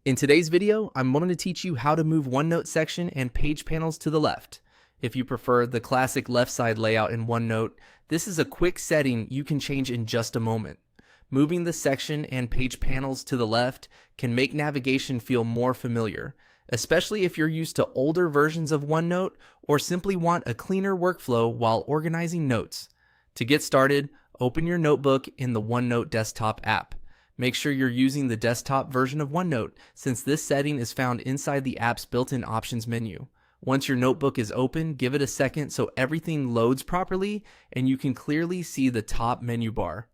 In today's video, I'm going to teach you how to move OneNote section and page panels to the left. If you prefer the classic left side layout in OneNote, this is a quick setting you can change in just a moment. Moving the section and page panels to the left can make navigation feel more familiar, especially if you're used to older versions of OneNote or simply want a cleaner workflow while organizing notes. To get started, open your notebook in the OneNote desktop app. Make sure you're using the desktop version of OneNote, since this setting is found inside the app's built-in options menu. Once your notebook is open, give it a second so everything loads properly and you can clearly see the top menu bar.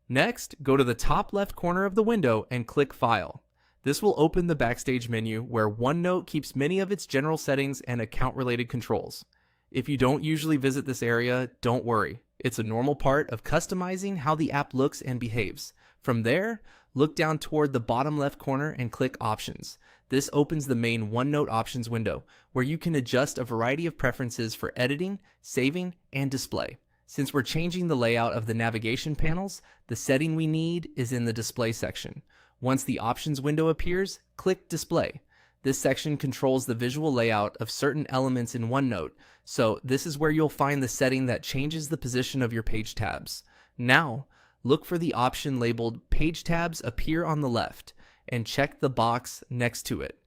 Next, go to the top left corner of the window and click File. This will open the Backstage menu where OneNote keeps many of its general settings and account-related controls. If you don't usually visit this area, don't worry. It's a normal part of customizing how the app looks and behaves. From there, look down toward the bottom left corner and click Options. This opens the main OneNote Options window, where you can adjust a variety of preferences for editing, saving, and display. Since we're changing the layout of the navigation panels, the setting we need is in the Display section. Once the Options window appears, click Display. This section controls the visual layout of certain elements in OneNote, so this is where you'll find the setting that changes the position of your page tabs. Now, look for the option labeled Page Tabs appear on the left, and check the box next to it.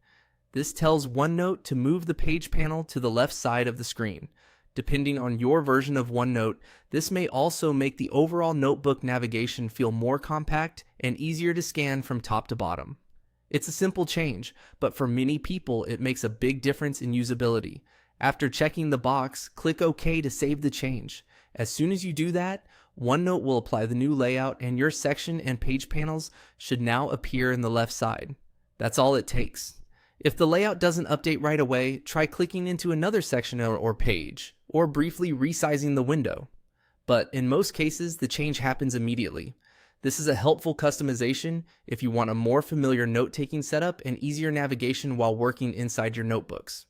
This tells OneNote to move the page panel to the left side of the screen. Depending on your version of OneNote, this may also make the overall notebook navigation feel more compact and easier to scan from top to bottom. It's a simple change, but for many people it makes a big difference in usability. After checking the box, click OK to save the change. As soon as you do that, OneNote will apply the new layout and your section and page panels should now appear in the left side. That's all it takes. If the layout doesn't update right away, try clicking into another section or page, or briefly resizing the window. But in most cases, the change happens immediately. This is a helpful customization if you want a more familiar note-taking setup and easier navigation while working inside your notebooks.